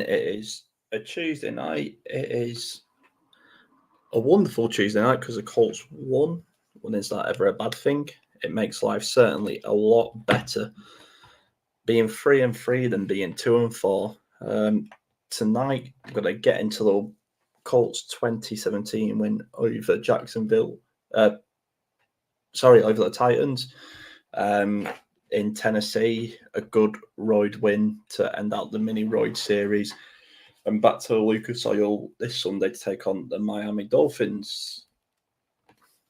it is a Tuesday night. It is a wonderful Tuesday night because the Colts won. When is that ever a bad thing? It makes life certainly a lot better being 3-3 than being 2-4. Tonight, I'm going to get into the Colts 2017 win over Jacksonville. Over the Titans. In Tennessee, a good road win to end out the mini road series. And back to Lucas Oil this Sunday to take on the Miami Dolphins.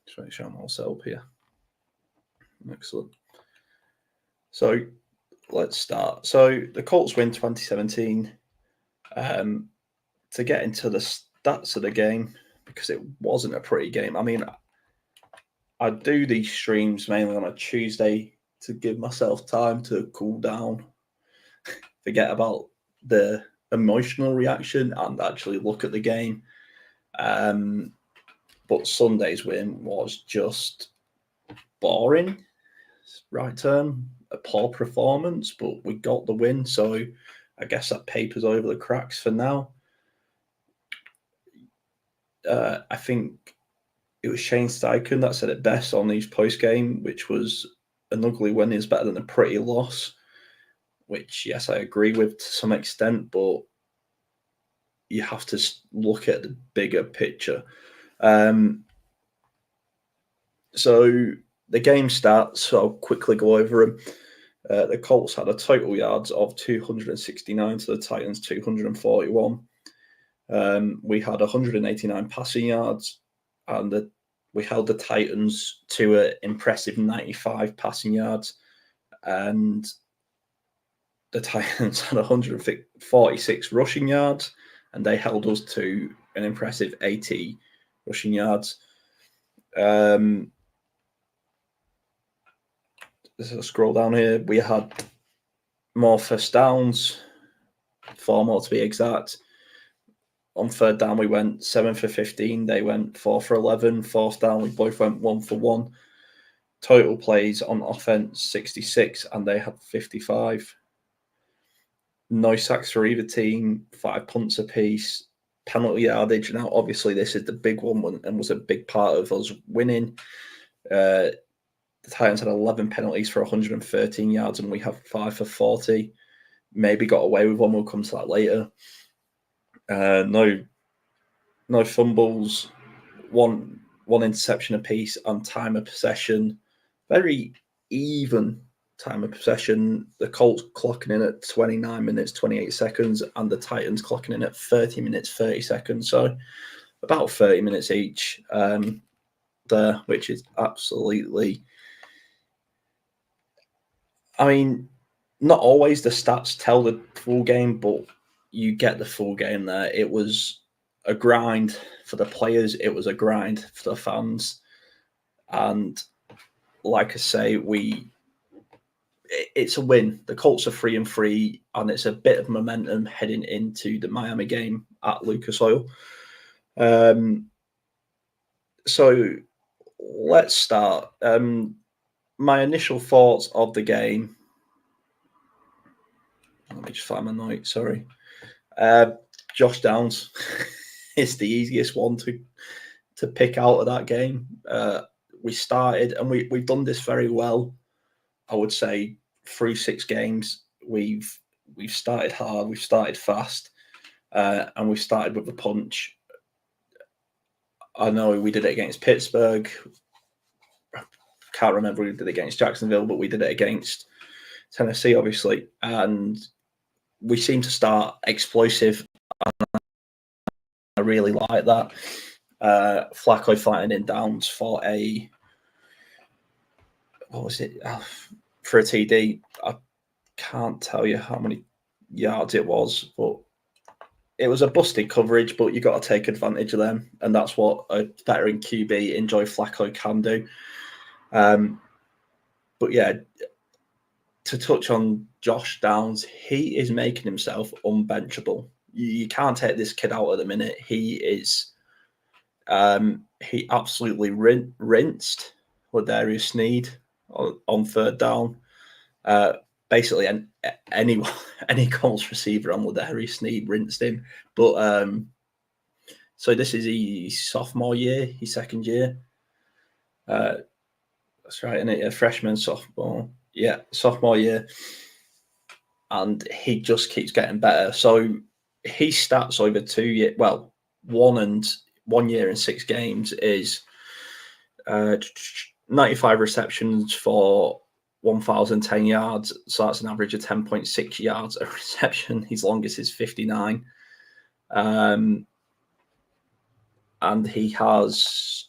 Just make sure I'm all set up here. Excellent. So let's start. So the Colts win 2017. To get into the stats of the game, because it wasn't a pretty game. I mean, I do these streams mainly on a Tuesday to give myself time to cool down, forget about the emotional reaction and actually look at the game. But Sunday's win was just boring, right term, a poor performance, but we got the win, so I guess that papers over the cracks for now. I think it was Shane Steichen that said it best on these post-game, which was an ugly win is better than a pretty loss, which, yes, I agree with to some extent, but you have to look at the bigger picture. So the game stats, so I'll quickly go over them. The Colts had a total yards of 269 to the Titans 241. We had 189 passing yards, and we held the Titans to an impressive 95 passing yards, and the Titans had 146 rushing yards, and they held us to an impressive 80 rushing yards. So scroll down here. We had more first downs, 4 more to be exact. On third down, we went 7 for 15. They went 4 for 11. Fourth down, we both went 1 for 1. Total plays on offense, 66, and they had 55. No sacks for either team, 5 punts apiece. Penalty yardage. Now, obviously, this is the big one and was a big part of us winning. The Titans had 11 penalties for 113 yards, and we have 5 for 40. Maybe got away with one. We'll come to that later. No fumbles, one interception apiece, and time of possession. Very even time of possession. The Colts clocking in at 29 minutes, 28 seconds, and the Titans clocking in at 30 minutes, 30 seconds. So about 30 minutes each there, which is absolutely... I mean, not always the stats tell the full game, but you get the full game there. It was a grind for the players. It was a grind for the fans. And like I say, it's a win. The Colts are 3-3, and it's a bit of momentum heading into the Miami game at Lucas Oil. So let's start. My initial thoughts of the game. Let me just find my note. Sorry. Josh Downs is the easiest one to pick out of that game. We started, and we've done this very well. I would say through 6 games, we've started hard, we've started fast, and we started with the punch. I know we did it against Pittsburgh. Can't remember we did it against Jacksonville, but we did it against Tennessee, obviously. And we seem to start explosive. And I really like that. Flacco fighting in downs for a... What was it? For a TD. I can't tell you how many yards it was, but it was a busted coverage, but you got to take advantage of them. And that's what a veteran QB in Joe Flacco can do. But yeah, to touch on Josh Downs, he is making himself unbenchable. You can't take this kid out at the minute. He is, he absolutely rinsed Ladarius Sneed on third down. basically any Colts receiver on Ladarius Sneed rinsed him. But so this is his sophomore year, his second year. That's right, and a freshman, sophomore. Yeah, sophomore year. And he just keeps getting better. So his stats over 2 years, well, 1 year and 6 games is 95 receptions for 1,010 yards. So that's an average of 10.6 yards a reception. His longest is 59. And he has,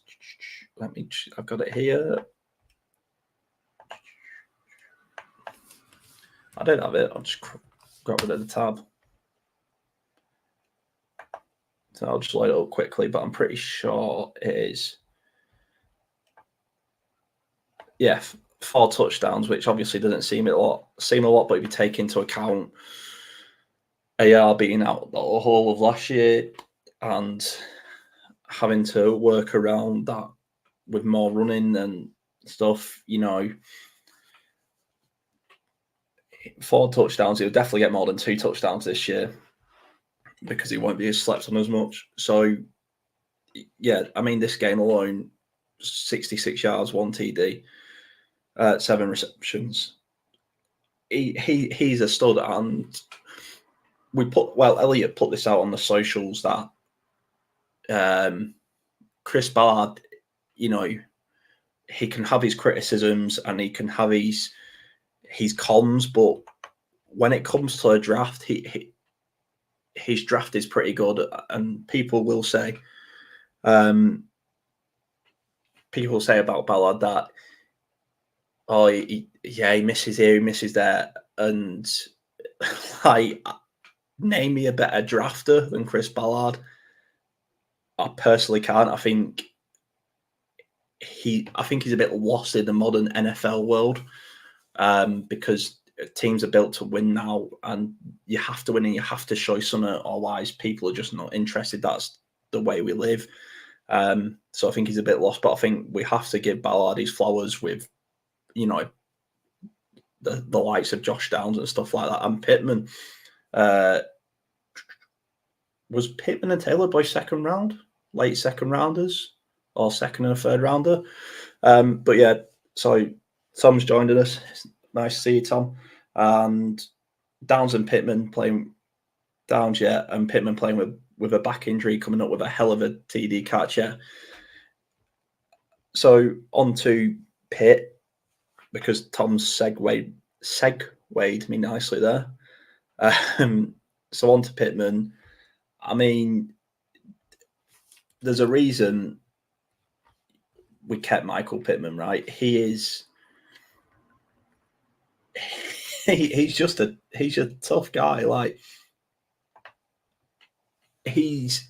I've got it here. I don't have it. I'll just got rid of the tab. So I'll just load it up quickly, but I'm pretty sure it is. Yeah, 4 touchdowns, which obviously doesn't seem a lot, but if you take into account AR being out the whole of last year and having to work around that with more running and stuff, 4 touchdowns, he'll definitely get more than 2 touchdowns this year because he won't be slept on as much. So, yeah, I mean, this game alone, 66 yards, 1 TD, 7 receptions. He's a stud, and Elliot put this out on the socials that Chris Ballard, he can have his criticisms and he can have his cons, but when it comes to a draft, his draft is pretty good, and people will say about Ballard that he misses here, he misses there, and like, name me a better drafter than Chris Ballard. I personally can't. I think he's a bit lost in the modern NFL world because teams are built to win now, and you have to win and you have to show something, otherwise people are just not interested. That's the way we live. So I think he's a bit lost, but I think we have to give Ballard his flowers with, the likes of Josh Downs and stuff like that, and Pittman. Was Pittman and Taylor both second round, late second rounders, or second and a third rounder? But yeah, so Tom's joined us. It's nice to see you, Tom. And Downs and Pittman playing Downs, yeah, and Pittman playing with a back injury, coming up with a hell of a TD catch, yeah. So on to Pitt, because Tom's segued me nicely there. So on to Pittman. I mean, there's a reason we kept Michael Pittman, right? He's a tough guy. Like, he's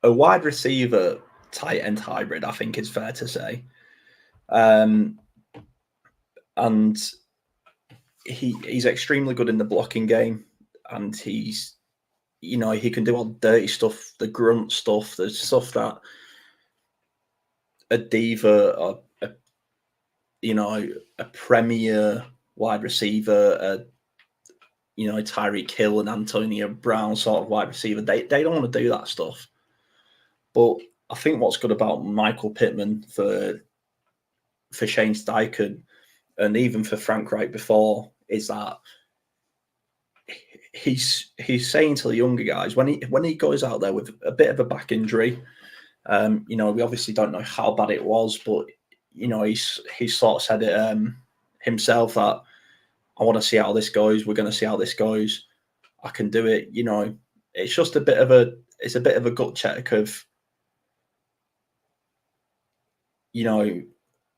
a wide receiver, tight end hybrid, I think it's fair to say. And he's extremely good in the blocking game, and he's, he can do all the dirty stuff, the grunt stuff, the stuff that a diva or a premier wide receiver, Tyreek Hill and Antonio Brown sort of wide receiver, they don't want to do that stuff. But I think what's good about Michael Pittman for Shane Steichen and even for Frank Wright before is that he's saying to the younger guys, when he goes out there with a bit of a back injury, we obviously don't know how bad it was, but he's sort of said it himself that I want to see how this goes. We're going to see how this goes. I can do it. It's just a bit of a gut check of,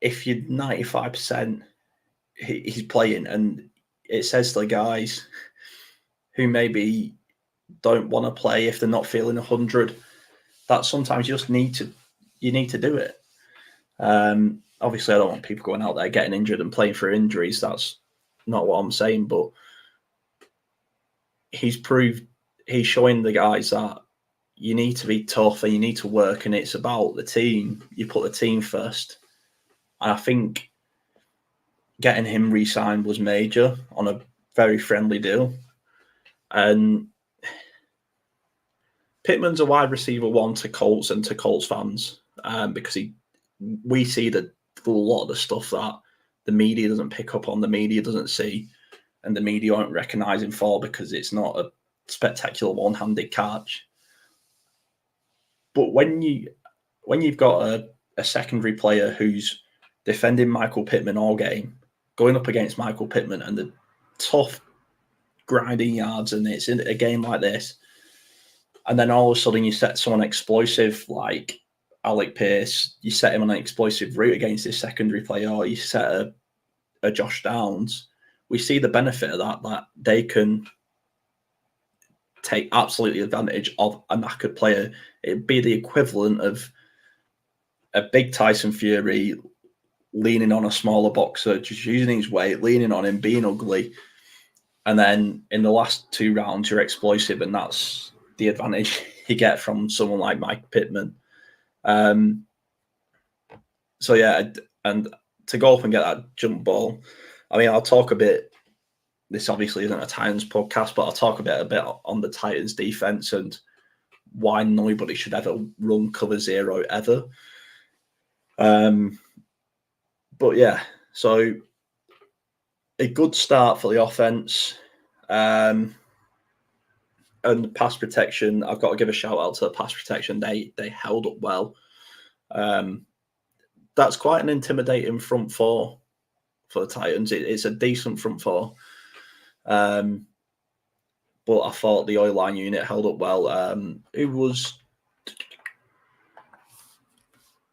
if you're 95%, he's playing, and it says to the guys who maybe don't want to play if they're not feeling 100, that sometimes you just need to do it. Obviously, I don't want people going out there getting injured and playing for injuries. That's not what I'm saying, but he's showing the guys that you need to be tough and you need to work, and it's about the team. You put the team first. And I think getting him re-signed was major on a very friendly deal. And Pittman's a wide receiver one to Colts and to Colts fans because we see that a lot of the stuff that the media doesn't pick up on, the media doesn't see, and the media won't recognise him for because it's not a spectacular one-handed catch. But when you've got a secondary player who's defending Michael Pittman all game, going up against Michael Pittman and the tough grinding yards, and it's in a game like this, and then all of a sudden you set someone explosive like Alec Pierce, you set him on an explosive route against his secondary player, or you set a Josh Downs, we see the benefit of that they can take absolutely advantage of a knackered player. It'd be the equivalent of a big Tyson Fury leaning on a smaller boxer, just using his weight, leaning on him, being ugly. And then in the last 2 rounds, you're explosive, and that's the advantage you get from someone like Mike Pittman. So, yeah, and to go up and get that jump ball, I mean, I'll talk a bit. This obviously isn't a Titans podcast, but I'll talk a bit on the Titans defense and why nobody should ever run cover zero ever. But yeah, so a good start for the offense. And pass protection, I've got to give a shout out to the pass protection. They held up well. That's quite an intimidating front four for the Titans. It's a decent front four. But I thought the O-line unit held up well. It was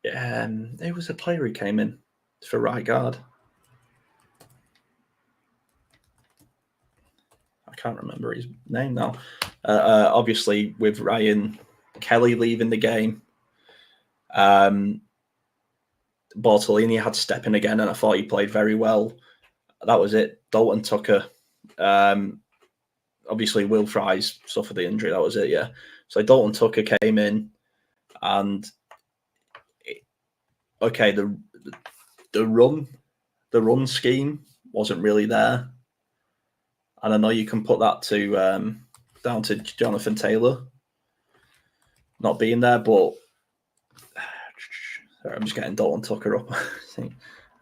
a player who came in for right guard. I can't remember his name now. Obviously, with Ryan Kelly leaving the game, Bartolini had to step in again, and I thought he played very well. That was it. Dalton Tucker. Obviously, Will Fries suffered the injury. That was it, yeah. So Dalton Tucker came in, and the run scheme wasn't really there. And I know you can put that down to Jonathan Taylor not being there, but sorry, I'm just getting Dalton Tucker up.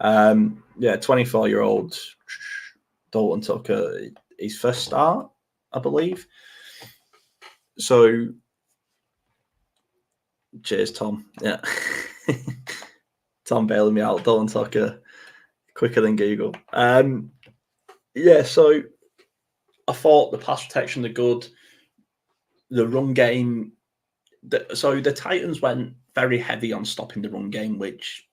24-year-old Dalton Tucker, his first start, I believe. So, cheers, Tom. Yeah. Tom bailing me out. Dalton Tucker, quicker than Google. So I thought the pass protection are good. The run game. So the Titans went very heavy on stopping the run game, which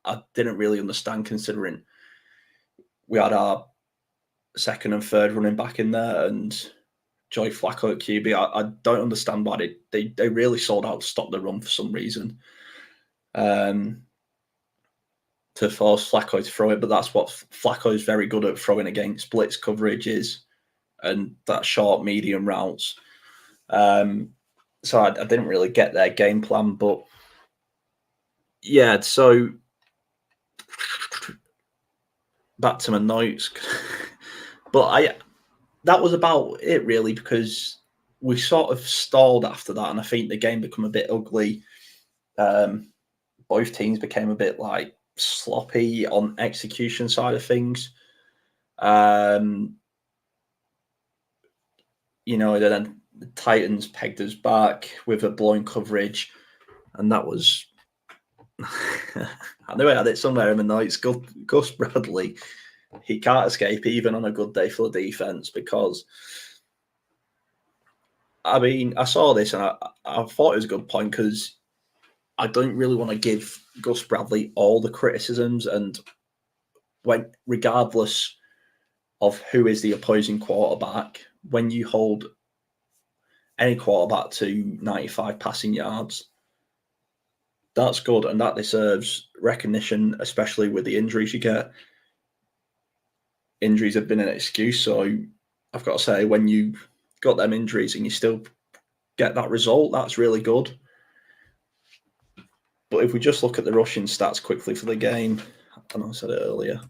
I didn't really understand considering we had our second and third running back in there and Joey Flacco at QB. I don't understand why they really sold out to stop the run for some reason. To force Flacco to throw it, but that's what Flacco is very good at, throwing against blitz coverages and that short, medium routes. So I didn't really get their game plan, but yeah, so back to my notes. But that was about it really, because we sort of stalled after that, and I think the game became a bit ugly. Both teams became a bit like sloppy on execution side of things. Then the Titans pegged us back with a blown coverage, and that was I knew I had it somewhere in my notes. Gus Bradley, he can't escape even on a good day for the defense, because I mean, I saw this and I thought it was a good point, because I don't really want to give Gus Bradley all the criticisms, and regardless of who is the opposing quarterback, when you hold any quarterback to 95 passing yards, that's good, and that deserves recognition, especially with the injuries you get. Injuries have been an excuse, so I've got to say, when you got them injuries and you still get that result, that's really good. But if we just look at the rushing stats quickly for the game, I know I said it earlier.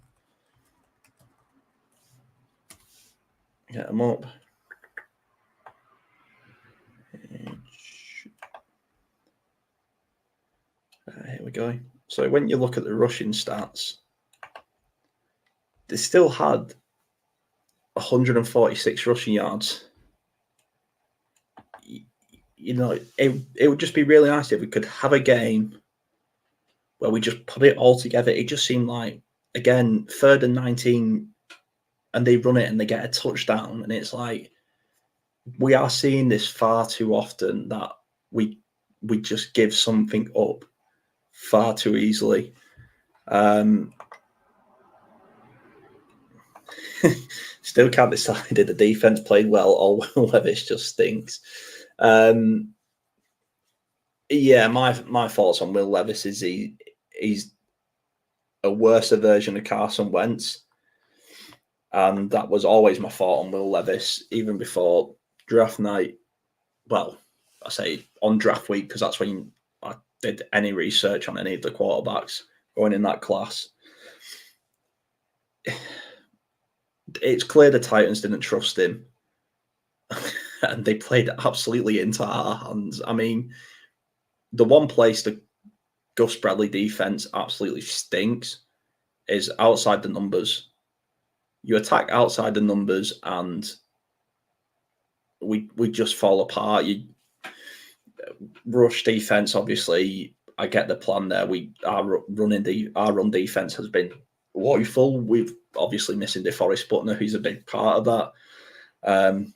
Get them up. Here we go. So when you look at the rushing stats, they still had 146 rushing yards. You know, it would just be really nice if we could have a game where we just put it all together. It just seemed like, again, 3rd and 19, and they run it and they get a touchdown, and it's like, we are seeing this far too often that we just give something up far too easily. Still can't decide if the defense played well or Will Levis just stinks. Yeah, my thoughts on Will Levis is he's a worse version of Carson Wentz, and that was always my thought on Will Levis, even before draft night. Well, I say on draft week because that's when I did any research on any of the quarterbacks going in that class. It's clear the Titans didn't trust him, and they played absolutely into our hands. I mean, the one place the Gus Bradley defense absolutely stinks is outside the numbers. You attack outside the numbers, and we just fall apart. You rush defense, obviously. I get the plan there. Our run defense has been woeful. We've obviously missing DeForest Buckner, who's a big part of that, and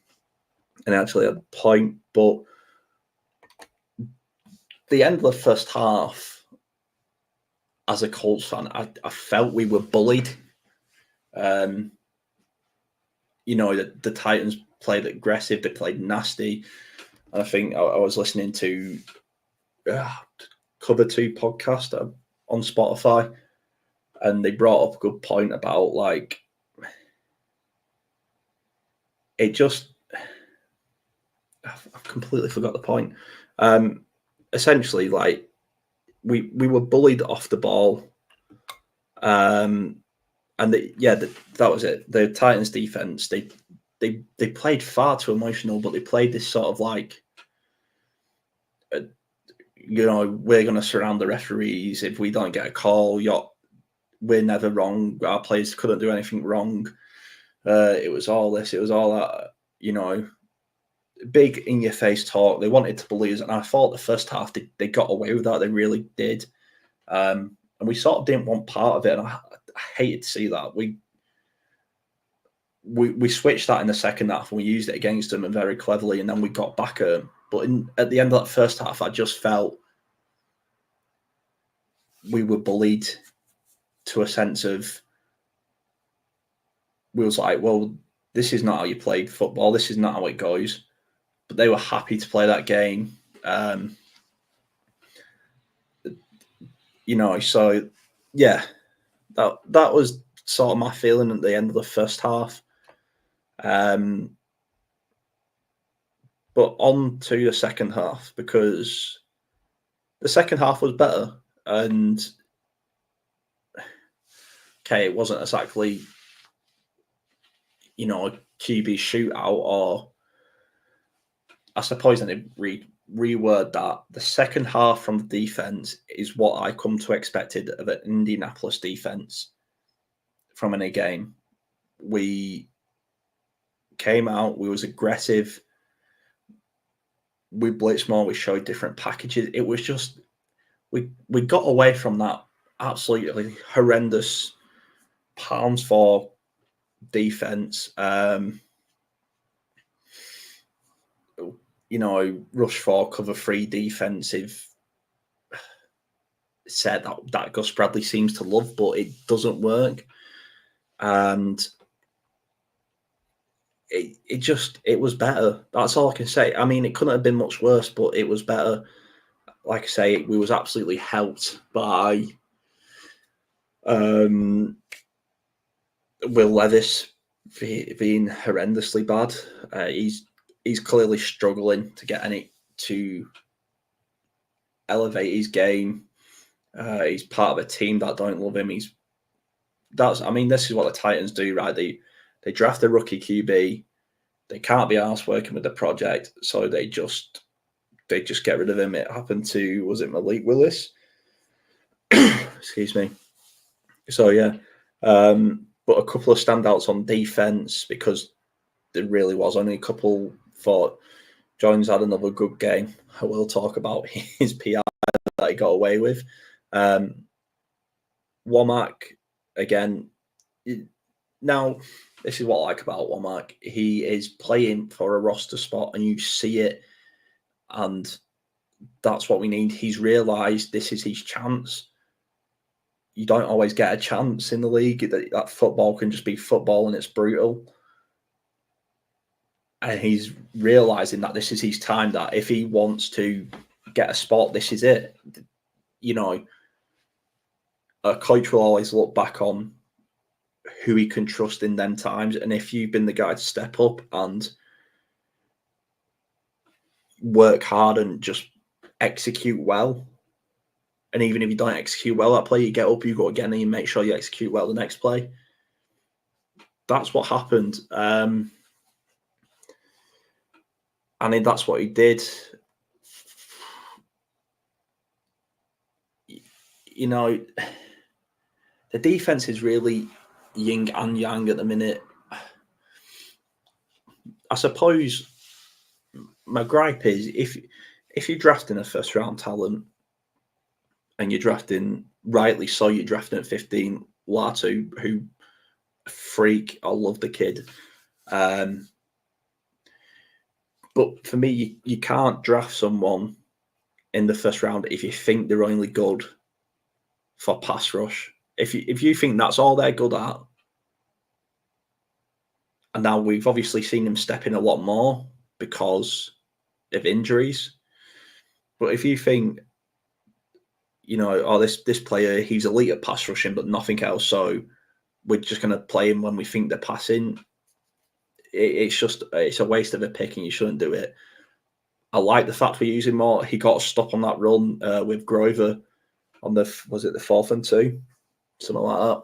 actually at the point. But the end of the first half, as a Colts fan, I felt we were bullied. You know, the Titans played aggressive, they played nasty. And I think I was listening to Cover 2 podcast on Spotify, and they brought up a good point about, like, it just, I've completely forgot the point. Essentially, like, we were bullied off the ball. And that was it. The Titans defense, they played far too emotional, but they played this sort of like, you know, we're going to surround the referees. If we don't get a call, we're never wrong. Our players couldn't do anything wrong. It was all this, it was all that, you know, big in-your-face talk. They wanted to bully us, and I thought the first half they got away with that. They really did. And we sort of didn't want part of it, and I hated to see that. We switched that in the second half, and we used it against them, and very cleverly, and then we got back at them. But at the end of that first half, I just felt we were bullied to a sense of, we was like, well, this is not how you played football. This is not how it goes. But they were happy to play that game. You know, so yeah, that was sort of my feeling at the end of the first half. But on to the second half, because the second half was better. And okay, it wasn't exactly, you know, a QB shootout, or I suppose I need to reword that. The second half from the defense is what I come to expected of an Indianapolis defense from any game. We came out, we was aggressive, we blitzed more, we showed different packages. It was just, we got away from that absolutely horrendous pounds for defense. You know, rush for cover 3 defensive set that Gus Bradley seems to love, but it doesn't work. And it was better. That's all I can say. I mean, it couldn't have been much worse, but it was better. Like I say, we was absolutely helped by Will Levis being horrendously bad. He's clearly struggling to get to elevate his game. He's part of a team that don't love him. This is what the Titans do, right? They draft a rookie QB, They can't be arsed working with the project, so they just get rid of him. It happened to, was it Malik Willis? Excuse me. So yeah, but a couple of standouts on defense, because there really was only a couple. Thought Jones had another good game. I will talk about his PR that he got away with. Womack, again, now this is what I like about Womack. He is playing for a roster spot, and you see it, and that's what we need. He's realised this is his chance. You don't always get a chance in the league. That football can just be football, and it's brutal. And he's realising that this is his time, that if he wants to get a spot, this is it. You know, a coach will always look back on who he can trust in them times. And if you've been the guy to step up and work hard and just execute well, and even if you don't execute well that play, you get up, you go again, and you make sure you execute well the next play. That's what happened. And that's what he did. You know, the defense is really yin and yang at the minute. I suppose my gripe is if you're drafting a first round talent, and you're drafting, rightly so, you're drafting at 15 Latu, who a freak. I love the kid. But for me, you can't draft someone in the first round if you think they're only good for pass rush. If you think that's all they're good at, and now we've obviously seen them step in a lot more because of injuries. But if you think, you know, oh, this player, he's elite at pass rushing, but nothing else, so we're just going to play him when we think they're passing, it's a waste of a pick, and you shouldn't do it. I like the fact we're using more. He got a stop on that run with Grover on the 4th and 2, something like that.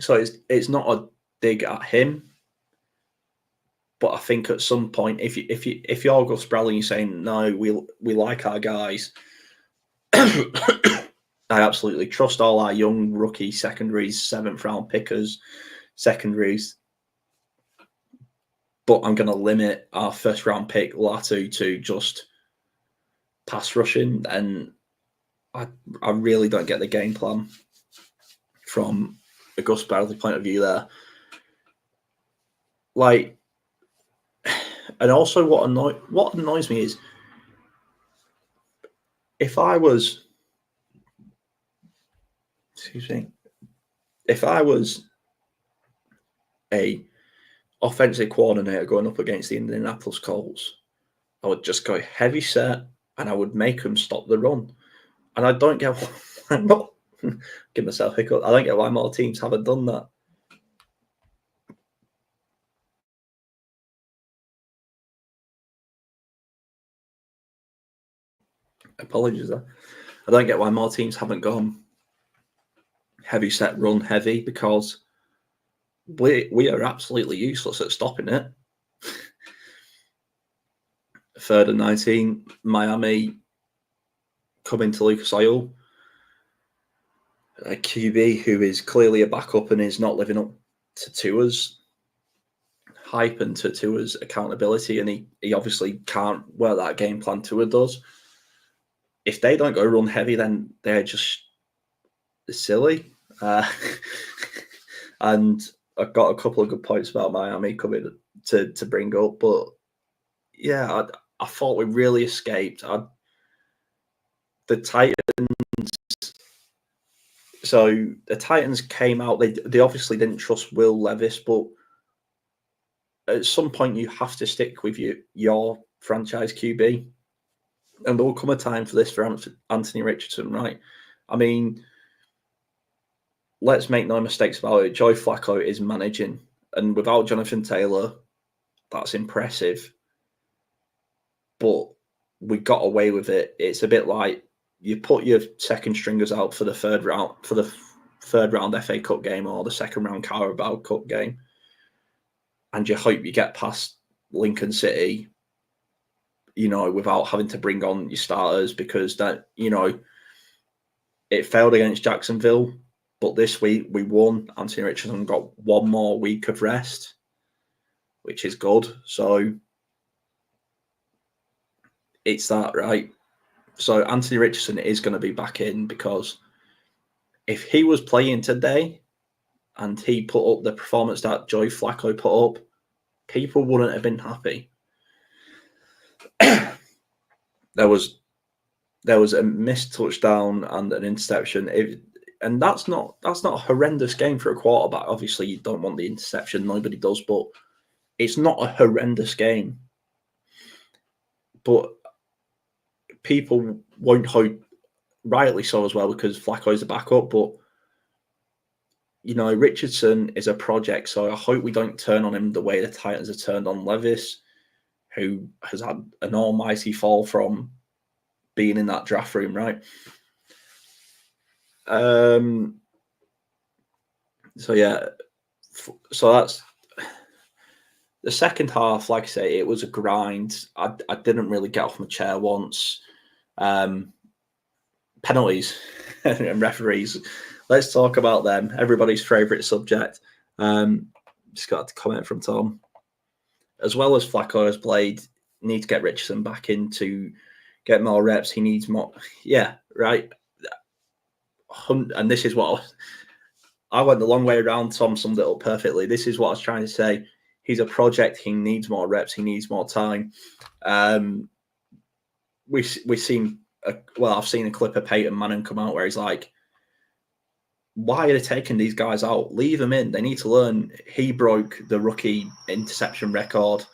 So it's not a dig at him, but I think at some point, if you're Gus Bradley, you're saying no, we like our guys. I absolutely trust all our young rookie secondaries, 7th round pickers, secondaries. But I'm going to limit our 1st round pick, Latu, to just pass rushing. And I really don't get the game plan from a Gus Bradley point of view there. Like, and also what annoys me is, if I was a offensive coordinator going up against the Indianapolis Colts, I would just go heavy set, and I would make them stop the run. And I don't get why I'm not give myself a hiccup. I don't get why more teams haven't done that. Apologies there. I don't get why more teams haven't gone heavy set, run heavy, because we are absolutely useless at stopping it. 3rd and 19, Miami coming to Lucas Oil, a QB who is clearly a backup and is not living up to Tua's hype and to Tua's accountability, and he obviously can't wear that game plan Tua does. If they don't go run heavy, then they're just silly. And I've got a couple of good points about Miami coming to bring up, but yeah, I thought we really escaped. The Titans. So the Titans came out. They obviously didn't trust Will Levis, but at some point you have to stick with your franchise QB, and there will come a time for this for Anthony Richardson, right? I mean, let's make no mistakes about it. Joe Flacco is managing, and without Jonathan Taylor, that's impressive. But we got away with it. It's a bit like you put your second stringers out for the third round FA Cup game or the second round Carabao Cup game, and you hope you get past Lincoln City, without having to bring on your starters, because that, it failed against Jacksonville, but this week we won. Anthony Richardson got one more week of rest, which is good. So it's that, right? So Anthony Richardson is going to be back in, because if he was playing today and he put up the performance that Joe Flacco put up, people wouldn't have been happy. There was a missed touchdown and an interception. And that's not a horrendous game for a quarterback. Obviously, you don't want the interception. Nobody does, but it's not a horrendous game. But people won't hope, rightly so as well, because Flacco's a backup. But, Richardson is a project, so I hope we don't turn on him the way the Titans have turned on Levis, who has had an almighty fall from being in that draft room, right? So that's the second half. Like I say, it was a grind. I didn't really get off my chair once. Penalties and referees. Let's talk about them. Everybody's favourite subject. Just got a comment from Tom. As well as Flacco has played, need to get Richardson back in to get more reps. He needs more. Yeah, right. And this is what I went the long way around. Tom summed it up perfectly. This is what I was trying to say. He's a project. He needs more reps. He needs more time. We've seen. I've seen a clip of Peyton Manning come out where he's like, "Why are they taking these guys out? Leave them in. They need to learn." He broke the rookie interception record.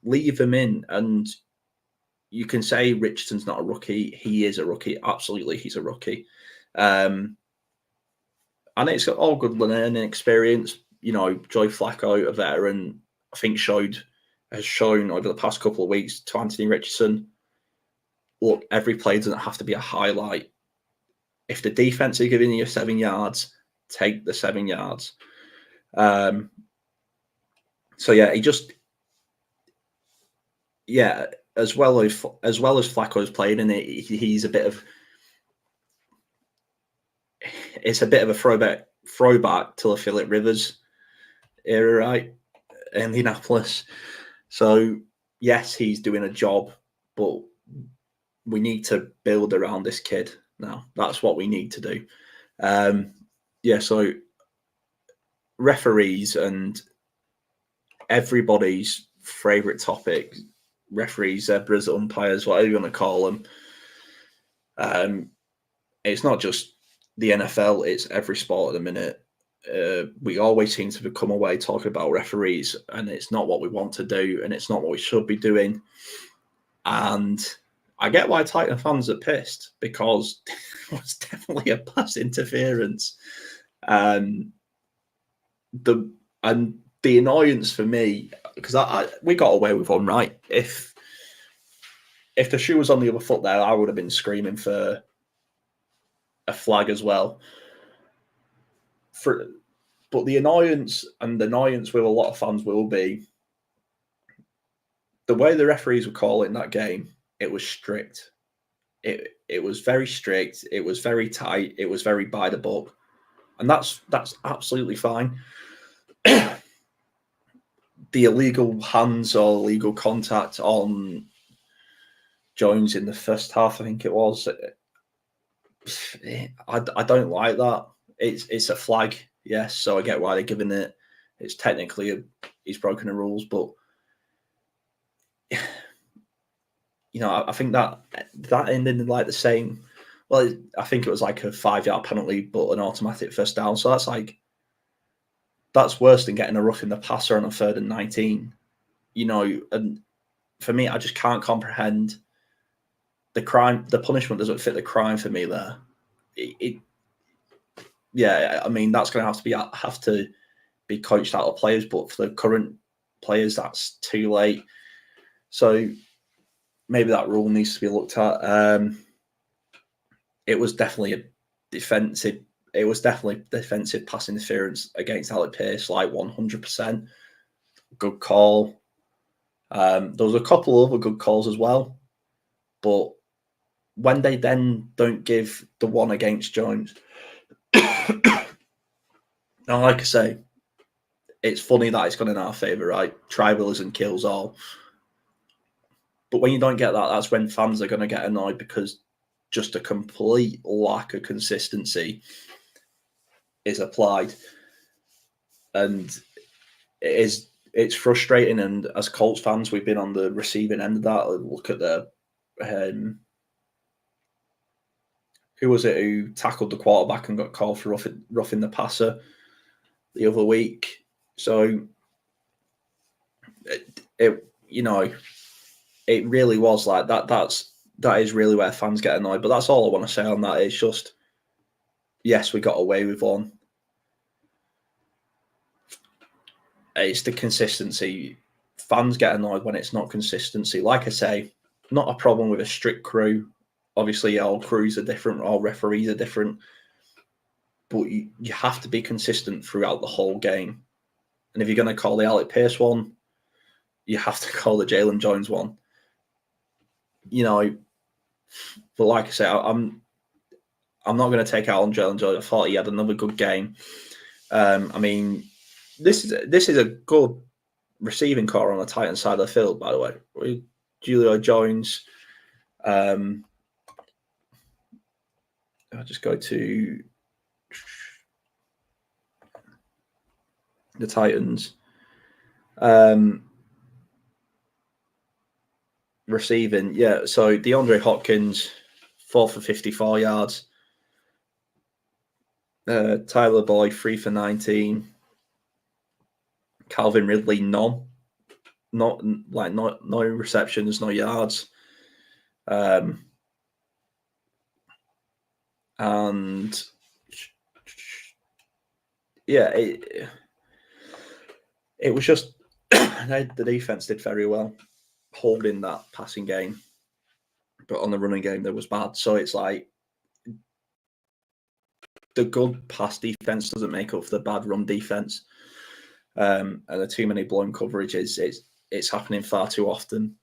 Leave them in, and you can say Richardson's not a rookie. He is a rookie. Absolutely, he's a rookie. And it's all good learning experience. Joe Flacco, a veteran, I think has shown over the past couple of weeks to Anthony Richardson, look, every play doesn't have to be a highlight. If the defense is giving you 7 yards, take the 7 yards. So yeah, as well as Flacco's played, and he's a bit of. It's a bit of a throwback to the Phillip Rivers era, right? Indianapolis. So yes, he's doing a job, but we need to build around this kid now. That's what we need to do. So referees and everybody's favorite topic, referees, zebras, umpires, whatever you want to call them. It's not just the NFL, it's every sport at the minute. We always seem to come away talking about referees, and it's not what we want to do, and it's not what we should be doing. And I get why Titan fans are pissed, because it was definitely a pass interference. The annoyance for me, because we got away with one, right? If the shoe was on the other foot there, I would have been screaming for a flag as well. But the annoyance with a lot of fans will be the way the referees were calling that game. It was strict. It was very strict. It was very tight. It was very by the book, and that's absolutely fine. The illegal hands or illegal contact on Jones in the first half, I think it was. I don't like that. It's a flag, yes. So I get why they're giving it. It's technically he's broken the rules, but I think that ended in like the same. Well, I think it was like a 5-yard penalty, but an automatic first down. So that's worse than getting a roughing the passer on a 3rd and 19. And for me, I just can't comprehend the crime. The punishment doesn't fit the crime for me there. I mean, that's going to have to be coached out of players, but for the current players, that's too late. So maybe that rule needs to be looked at. It was definitely defensive pass interference against Alec Pierce, like 100%. good call. There was a couple of other good calls as well, but when they then don't give the one against Jones, now, like I say, it's funny that it's gone in our favour, right? Tribalism kills all. But when you don't get that, that's when fans are going to get annoyed, because just a complete lack of consistency is applied. And it's frustrating. And as Colts fans, we've been on the receiving end of that. Look at the who was it who tackled the quarterback and got called for roughing the passer the other week. So it really was like that. That is really where fans get annoyed. But that's all I want to say on that. It's just, yes, we got away with one. It's the consistency. Fans get annoyed when it's not consistency. Like I say, not a problem with a strict crew. Obviously, all crews are different, all referees are different. But you have to be consistent throughout the whole game. And if you're going to call the Alec Pierce one, you have to call the Jalen Jones one. But like I say, I'm not going to take out on Jalen Jones. I thought he had another good game. I mean, this is a good receiving core on the Titans side of the field, by the way. With Julio Jones. I'll just go to the Titans. Receiving, yeah. So DeAndre Hopkins, 4 for 54 yards. Tyler Boyd, 3 for 19. Calvin Ridley, none. No receptions, no yards. And yeah, it was just the defense did very well holding that passing game, but on the running game there was bad. So it's like the good pass defense doesn't make up for the bad run defense, and the too many blown coverages. It's happening far too often,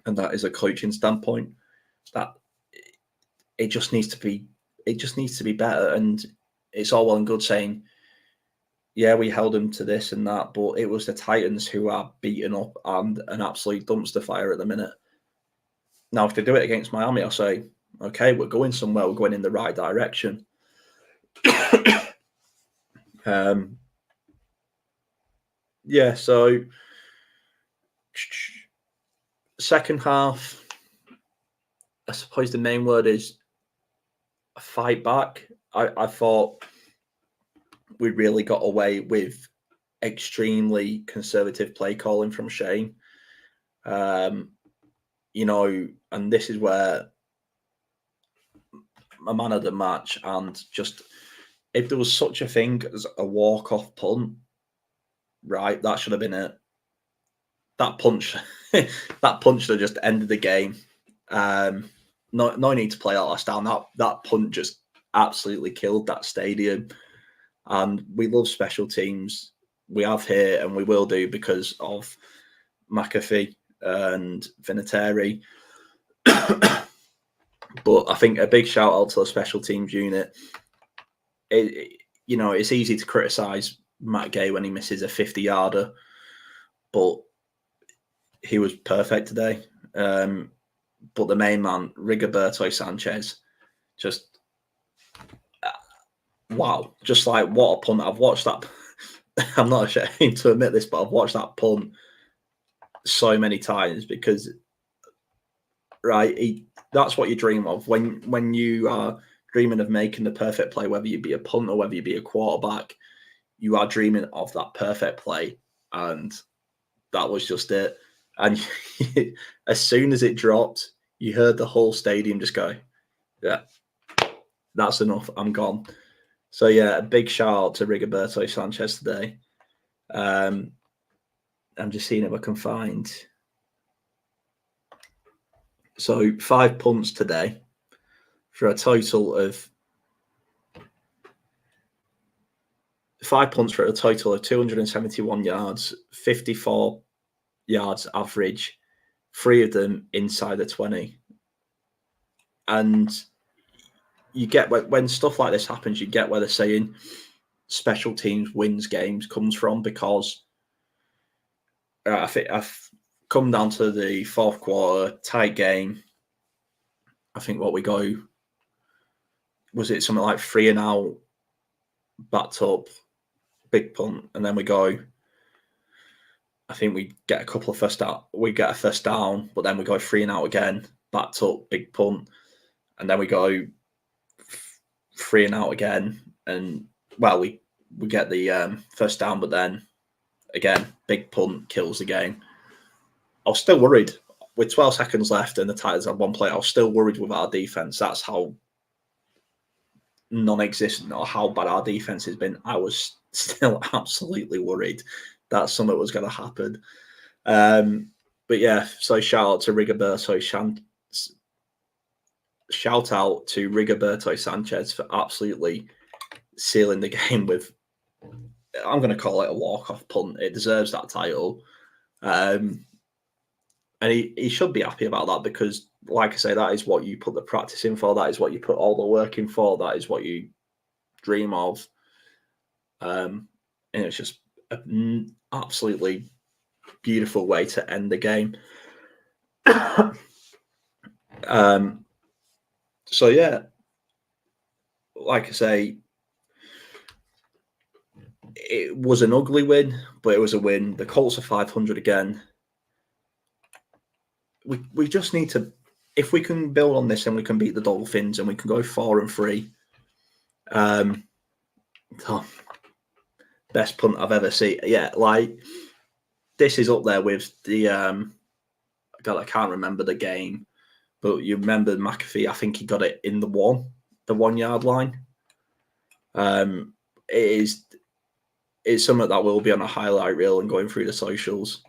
and that is a coaching standpoint. That it just needs to be better. And it's all well and good saying, yeah, we held them to this and that, but it was the Titans who are beaten up and an absolute dumpster fire at the minute. Now, if they do it against Miami, I'll say, okay, we're going somewhere. We're going in the right direction. Yeah, so second half, I suppose the main word is a fight back. I thought we really got away with extremely conservative play calling from Shane. And this is where a man of the match, and just if there was such a thing as a walk-off punt, right, that should have been it. That punch should have just ended the game. No need to play that last down. That punt just absolutely killed that stadium. And we love special teams. We have here and we will do because of McAfee and Vinatieri. But I think a big shout out to the special teams unit. It's easy to criticise Matt Gay when he misses a 50-yarder, but he was perfect today. But the main man, Rigoberto Sanchez, just wow. Just like, what a punt. I've watched that. I'm not ashamed to admit this, but I've watched that punt so many times because, right, that's what you dream of. When you are dreaming of making the perfect play, whether you be a punt or whether you be a quarterback, you are dreaming of that perfect play. And that was just it. And as soon as it dropped, you heard the whole stadium just go, yeah, that's enough. I'm gone. So, yeah, a big shout out to Rigoberto Sanchez today. I'm just seeing if I can find. So 5 punts today, for a total of 5 punts for a total of 271 yards, 54 yards average, 3 of them inside the 20. And you get when stuff like this happens, you get where they're saying special teams wins games comes from, because I think I've come down to the fourth quarter, tight game. I think what we go, was it something like 3 and out, backed up, big punt, and then we go, I think we get a couple of first down, we get a first down, but then we go 3 and out again, backed up, big punt, and then we go 3 and out again, and well, we get the first down, but then again, big punt kills the game. I was still worried with 12 seconds left and the Titans had 1 play. I was still worried with our defense. That's how non-existent or how bad our defense has been. I was still absolutely worried that something was going to happen. But yeah, so shout out to Rigoberto Sanchez for absolutely sealing the game with, I'm going to call it a walk-off punt. It deserves that title. And he should be happy about that, because, like I say, that is what you put the practice in for. That is what you put all the work in for. That is what you dream of. And it's just an absolutely beautiful way to end the game. So, yeah, like I say, it was an ugly win, but it was a win. The Colts are 500 again. We just need to, if we can build on this and we can beat the Dolphins and we can go 4-3. Best punt I've ever seen. Yeah, like, this is up there with the God, I can't remember the game, but you remember McAfee, I think he got it in the 1 yard line. It's something that will be on a highlight reel and going through the socials.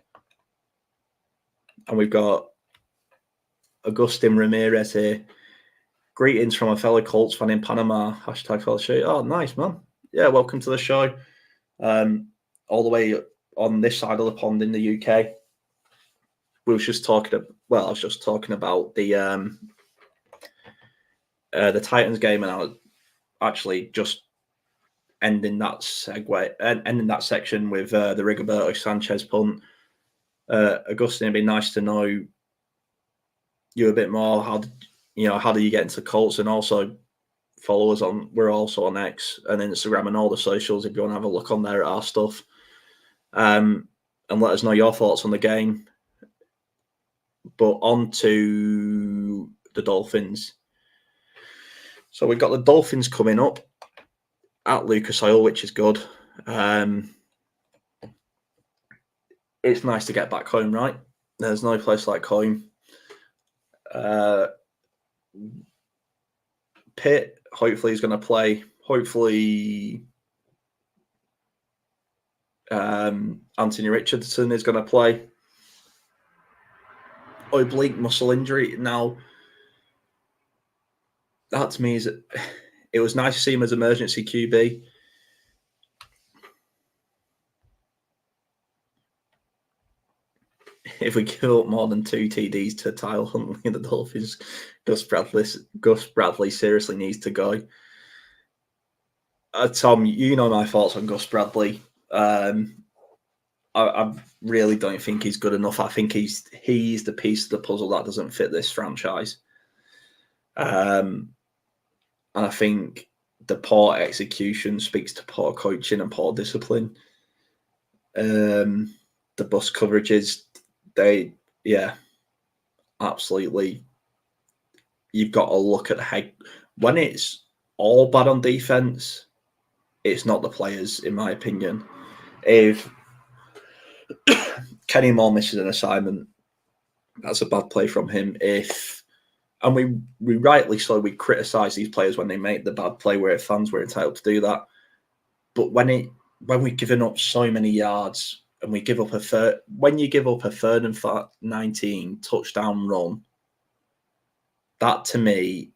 And we've got Agustin Ramirez here. Greetings from a fellow Colts fan in Panama. #fellowship. Oh, nice, man. Yeah, welcome to the show. All the way on this side of the pond in the UK. I was just talking about the Titans game, and I was actually just ending that section with the Rigoberto Sanchez punt. Augustine, it'd be nice to know you a bit more. How did you get into Colts? And also follow us on, we're also on X and Instagram and all the socials if you want to have a look on there at our stuff. And let us know your thoughts on the game. But on to the Dolphins. So we've got the Dolphins coming up at Lucas Oil, which is good. It's nice to get back home, right? There's no place like home. Pitt, hopefully, is going to play. Hopefully, Anthony Richardson is going to play. Oblique muscle injury. Now, that to me is, it was nice to see him as emergency QB. If we give up more than 2 TDs to Tyler Huntley and the Dolphins, Gus Bradley seriously needs to go. Tom, you know my thoughts on Gus Bradley. I really don't think he's good enough. I think he's the piece of the puzzle that doesn't fit this franchise. And I think the poor execution speaks to poor coaching and poor discipline. The bus coverages, absolutely. You've got to look at the head. When it's all bad on defense, it's not the players, in my opinion. If Kenny Moore misses an assignment, that's a bad play from him. And we rightly so, we criticise these players when they make the bad play. We're fans, we're entitled to do that. But when we're giving up so many yards, and we give up when you give up a 3rd and 19 touchdown run, that to me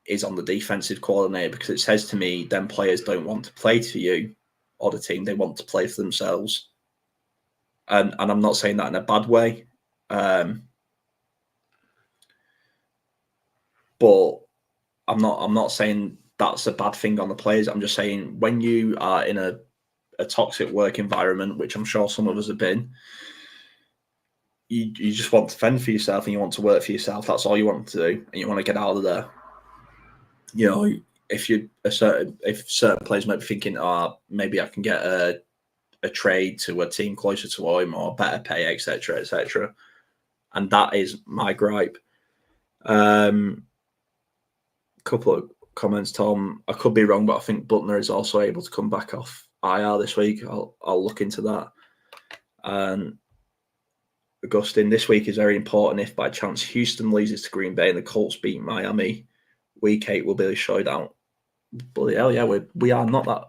is on the defensive coordinator, because it says to me, them players don't want to play for you. the team. They want to play for themselves. And I'm not saying that in a bad way. But I'm not saying that's a bad thing on the players. I'm just saying when you are in a toxic work environment, which I'm sure some of us have been, you just want to fend for yourself and you want to work for yourself. That's all you want to do, and you want to get out of there. You know, if certain players might be thinking, maybe I can get a trade to a team closer to home or better pay, etc., etc. And that is my gripe. Couple of comments, Tom. I could be wrong, but I think Butner is also able to come back off IR this week. I'll look into that. And Augustine, this week is very important. If by chance Houston loses to Green Bay and the Colts beat Miami, week 8 will be a showdown. Bloody hell, yeah, we are not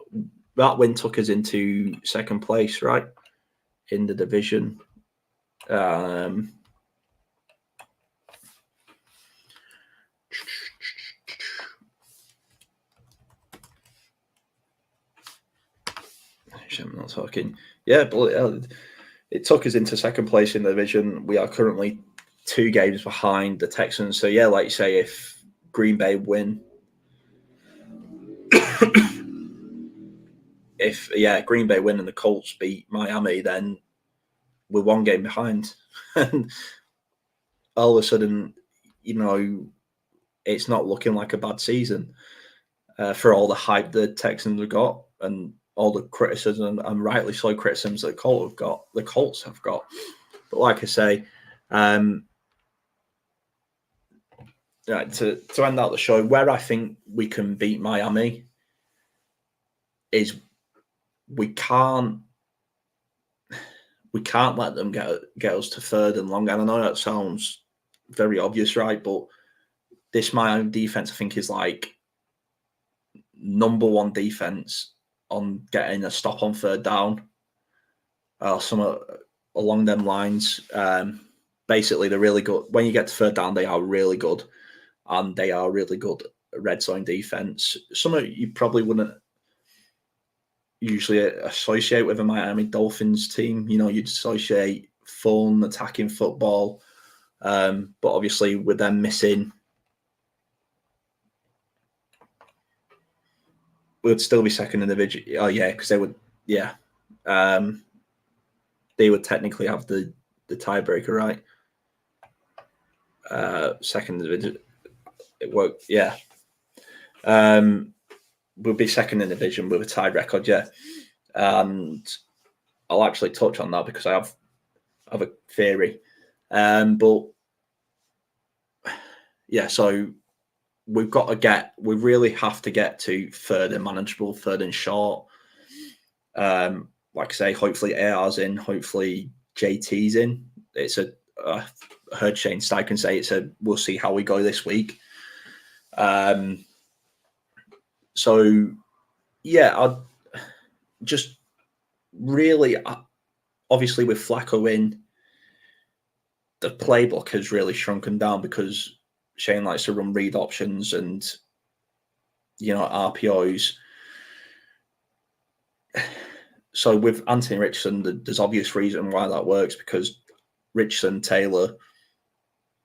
that win took us into second place, right, in the division. I'm not talking. Yeah, but it took us into second place in the division. We are currently 2 games behind the Texans. So yeah, like you say, if Green Bay win, Green Bay win and the Colts beat Miami, then we're 1 game behind. And all of a sudden, you know, it's not looking like a bad season for all the hype the Texans have got and all the criticism, and rightly so criticisms that the Colts have got. But like I say, to end out the show, where I think we can beat Miami is we can't let them get us to 3rd and long. And I know that sounds very obvious, right? But this Miami defense, I think, is like number 1 defense on getting a stop on 3rd down. Some along them lines. Basically, they're really good. When you get to 3rd down, they are really good. And they are really good red zone defense. Some of you probably wouldn't usually associate with a Miami Dolphins team. You know, you'd associate fun, attacking football. But obviously, with them missing, we'd still be second in the division. Oh, yeah, because they would, yeah. They would technically have the tiebreaker, right? Second division. It worked, yeah. We'll be second in the division with a tied record, yeah. And I'll actually touch on that because I have a theory. But yeah, so we really have to get to 3rd and manageable, 3rd and short. Like I say, hopefully AR's in, hopefully JT's in. I heard Shane Steichen say we'll see how we go this week. So yeah, I just really, obviously with Flacco in, the playbook has really shrunken down because Shane likes to run read options and, you know, RPOs. So with Anthony Richardson, there's obvious reason why that works because Richardson, Taylor,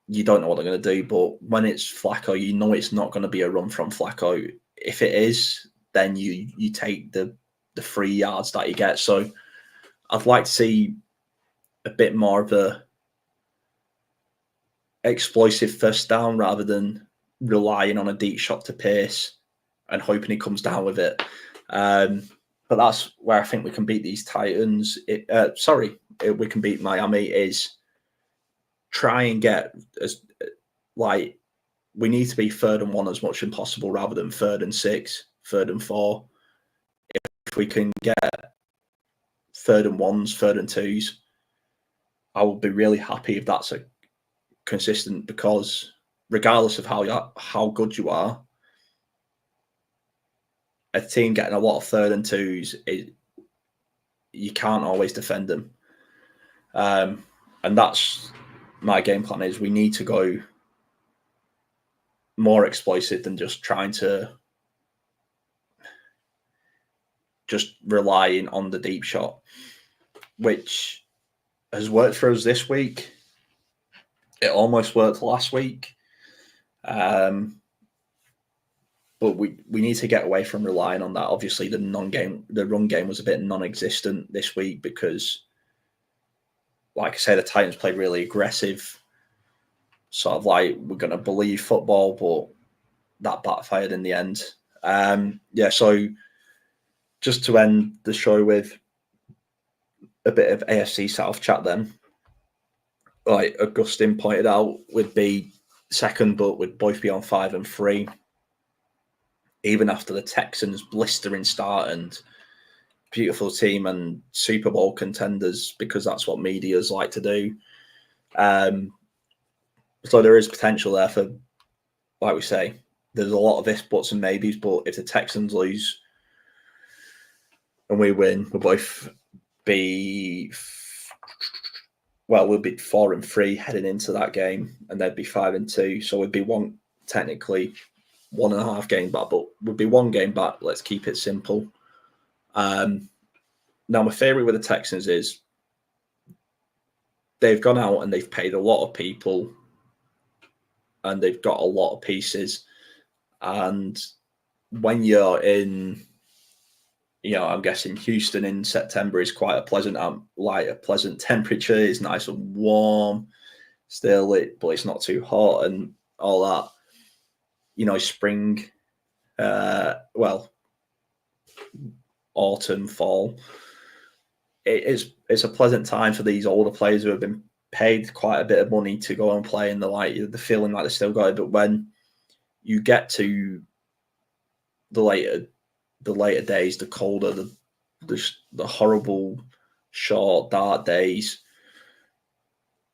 you don't know what they're going to do. But when it's Flacco, you know it's not going to be a run from Flacco. If it is, then you take the 3 yards that you get. So I'd like to see a bit more of a explosive 1st down rather than relying on a deep shot to Pierce and hoping he comes down with it. But that's where I think we can beat these Titans. We can beat Miami is try and get we need to be 3rd and 1 as much as possible rather than 3rd and 6, 3rd and 4. If we can get 3rd and 1s, 3rd and 2s, I will be really happy if that's a consistent, because regardless of how good you are, a team getting a lot of 3rd and 2s, you can't always defend them. And that's my game plan is we need to go more explosive than just trying to just relying on the deep shot, which has worked for us this week. It almost worked last week. But we need to get away from relying on that. Obviously, the run game was a bit non-existent this week because, like I say, the Titans played really aggressive, sort of like we're going to believe football, but that backfired in the end. So just to end the show with a bit of AFC South chat then, like Augustine pointed out, we'd be second, but we'd both be on 5 and 3. Even after the Texans' blistering start and beautiful team and Super Bowl contenders, because that's what medias like to do. So there is potential there for, like we say, there's a lot of ifs, buts, and maybes. But if the Texans lose and we win, we'll both be we'll be 4 and 3 heading into that game, and they'd be 5 and 2. So we'd be technically 1.5 game back, but we'd be 1 game back. Let's keep it simple. Now, my theory with the Texans is they've gone out and they've paid a lot of people, and they've got a lot of pieces. And when you're in, I'm guessing Houston in September is quite a pleasant temperature. It's nice and warm still, but it's not too hot and all that. Spring, autumn, fall. It's a pleasant time for these older players who have been paid quite a bit of money to go and play, and the feeling like they still got it. But when you get to the later days, the colder, the horrible, short, dark days,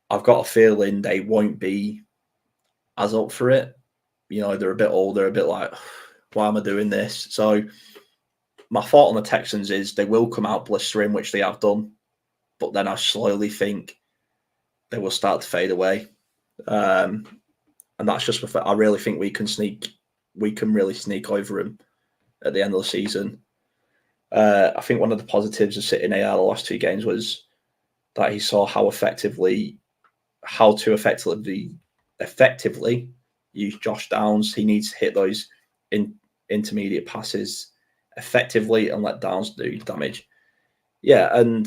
I've got a feeling they won't be as up for it. They're a bit older, a bit like, why am I doing this? So my thought on the Texans is they will come out blistering, which they have done, but then I slowly think they will start to fade away. And that's just, I really think we can really sneak over them at the end of the season. I think one of the positives of sitting AR the last 2 games was that he saw how to effectively use Josh Downs. He needs to hit those intermediate passes effectively and let Downs do damage. Yeah, and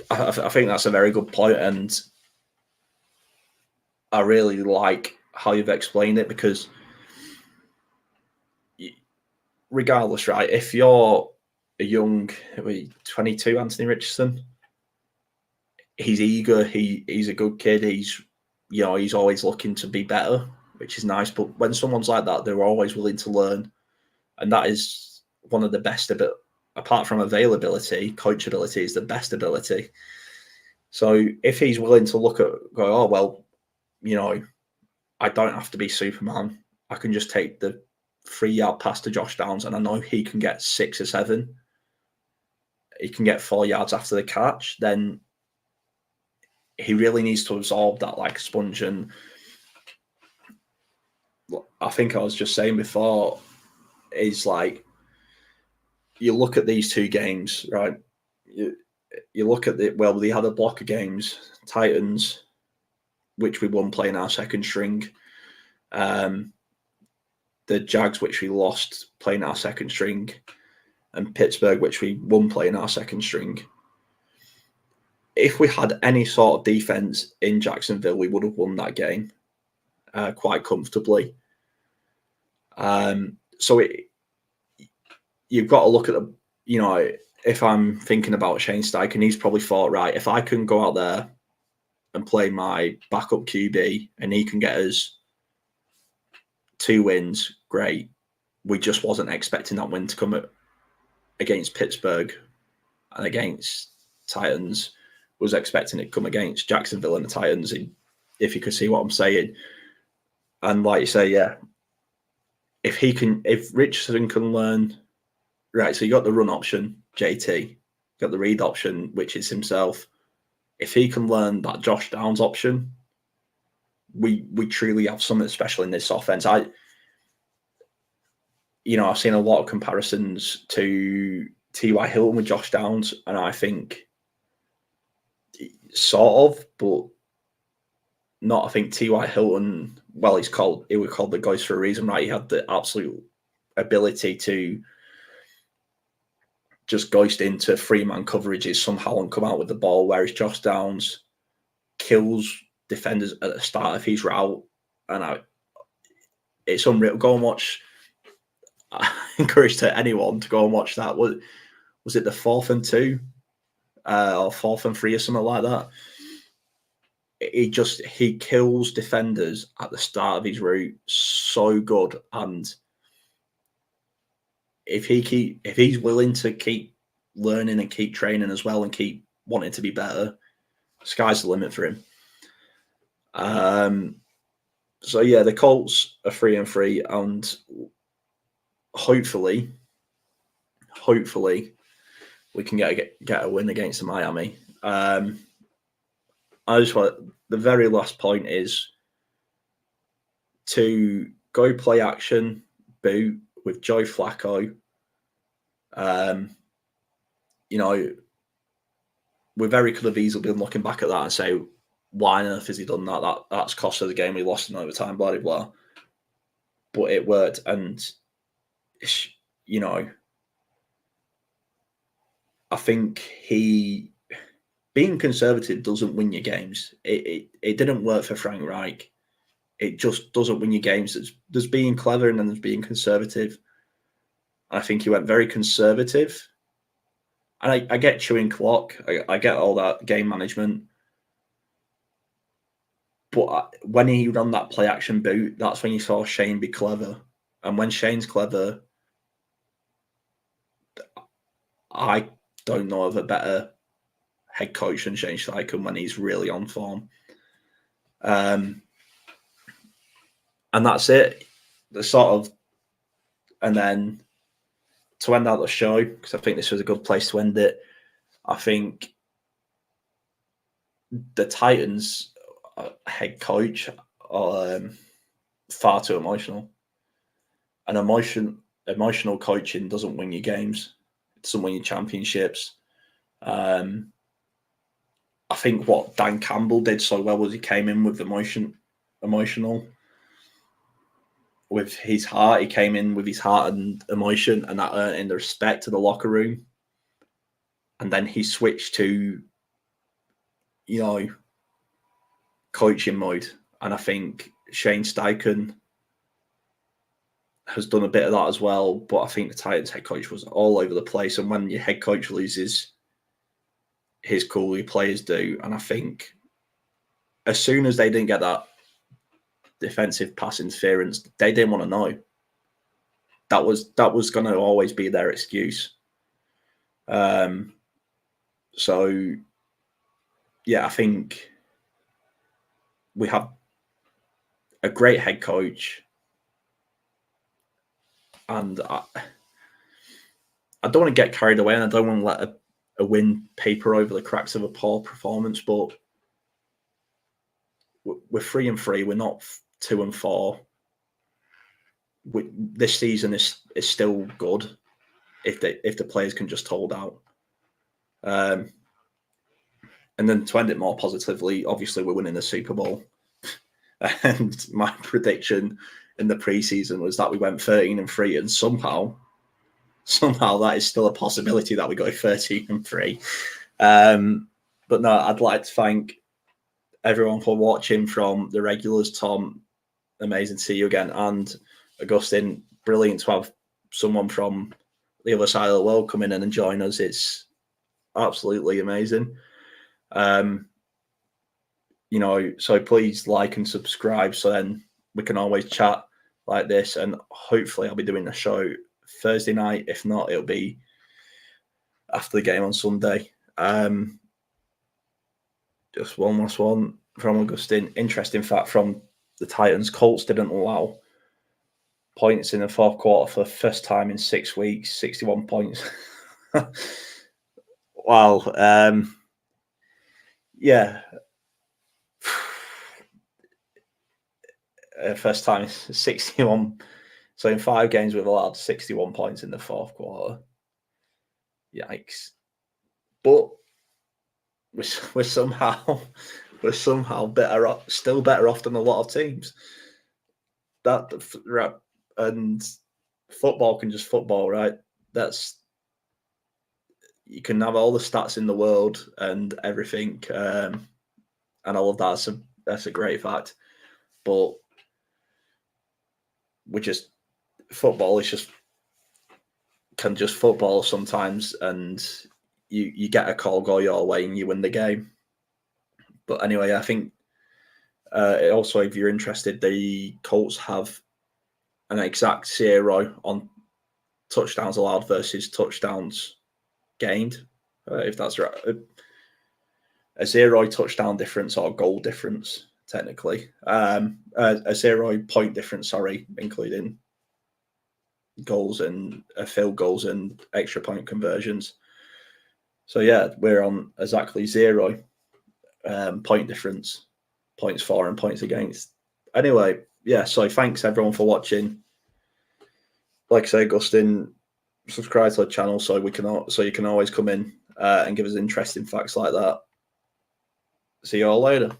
I think that's a very good point, and I really like how you've explained it, because regardless, right, if you're a young 22 Anthony Richardson, he's eager, he's a good kid, he's always looking to be better, which is nice. But when someone's like that, they're always willing to learn, and that is one of the best of it. Apart from availability, coachability is the best ability. So if he's willing to I don't have to be Superman. I can just take the 3-yard pass to Josh Downs, and I know he can get 6 or 7. He can get 4 yards after the catch. Then he really needs to absorb that like a sponge. And I think I was just saying before, is like, you look at these 2 games, right? You look at they had a block of games, Titans, which we won playing our second string. The Jags, which we lost playing our second string, and Pittsburgh, which we won playing our second string. If we had any sort of defense in Jacksonville, we would have won that game quite comfortably. So you've got to look at if I'm thinking about Shane Steichen, he's probably thought, right, if I can go out there and play my backup QB and he can get us 2 wins, great. We just wasn't expecting that win to come against Pittsburgh and against Titans. Was expecting it to come against Jacksonville and the Titans, if you could see what I'm saying. And like you say, yeah, if Richardson can learn, right, so you got the run option, JT, you got the read option, which is himself. If he can learn that Josh Downs option, we truly have something special in this offense. I've seen a lot of comparisons to T.Y. Hilton with Josh Downs, and I think sort of, but not. I think T.Y. Hilton, well, he was called the Ghost for a reason, right? He had the absolute ability to just ghost into 3-man coverages somehow and come out with the ball, whereas Josh Downs kills defenders at the start of his route, and it's unreal. Go and watch. I encourage anyone to go and watch that. Was it the 4th and 2 or 4th and 3 or something like that? He kills defenders at the start of his route so good, and if he's willing to keep learning and keep training as well and keep wanting to be better, sky's the limit for him. So yeah, the Colts are 3-3, and hopefully we can get a win against Miami. I just want the very last point is to go play action boot with Joe Flacco. We very could have easily been looking back at that and say, why on earth has he done that? That's cost us the game. We lost in overtime, blah, blah, blah. But it worked. And, I think being conservative doesn't win you games. It didn't work for Frank Reich. It just doesn't win you games. There's being clever and then there's being conservative. I think he went very conservative. And I get chewing clock. I get all that game management. But when he ran that play action boot, that's when you saw Shane be clever. And when Shane's clever, I don't know of a better head coach than Shane Steichen when he's really on form. And that's it. And then to end out the show, because I think this was a good place to end it, I think the Titans head coach are far too emotional. And emotional coaching doesn't win you games. It doesn't win you championships. I think what Dan Campbell did so well was he came in with emotional. With his heart, he came in with his heart and emotion, and that earned him the respect of the locker room. And then he switched to, coaching mode. And I think Shane Steichen has done a bit of that as well. But I think the Titans head coach was all over the place. And when your head coach loses his cool, your players do. And I think as soon as they didn't get that defensive pass interference, they didn't want to know. That was going to always be their excuse. So, yeah, I think we have a great head coach, and I don't want to get carried away, and I don't want to let a win paper over the cracks of a poor performance, but we're 3-3. We're not 2-4. This season is still good if the players can just hold out. And then to end it more positively, obviously we're winning the Super Bowl. And my prediction in the preseason was that we went 13-3, and somehow that is still a possibility that we go 13-3. But no, I'd like to thank everyone for watching, from the regulars. Tom, amazing to see you again, and Augustine, brilliant to have someone from the other side of the world come in and join us. It's absolutely amazing. So please like and subscribe, so then we can always chat like this, and hopefully I'll be doing the show Thursday night. If not, it'll be after the game on Sunday. Just one last one from Augustine. Interesting fact from the Titans: Colts didn't allow points in the fourth quarter for the first time in 6 weeks. 61 points. Wow. Yeah. First time 61 So in 5 games, we've allowed 61 points in the fourth quarter. Yikes! But we're somehow still better off than a lot of teams. And football can just football, right? You can have all the stats in the world and everything, and all of that. That's a great fact. But football can just football sometimes, and you get a call go your way and you win the game. But anyway, I think also, if you're interested, the Colts have an exact 0 on touchdowns allowed versus touchdowns gained, if that's right. A 0 touchdown difference or goal difference, technically. A 0 point difference, including goals and field goals and extra point conversions. So yeah, we're on exactly 0 point difference, points for and points against. Anyway, yeah, so thanks everyone for watching. Like I say, Gustin, subscribe to the channel so you can always come in and give us interesting facts like that. See you all later.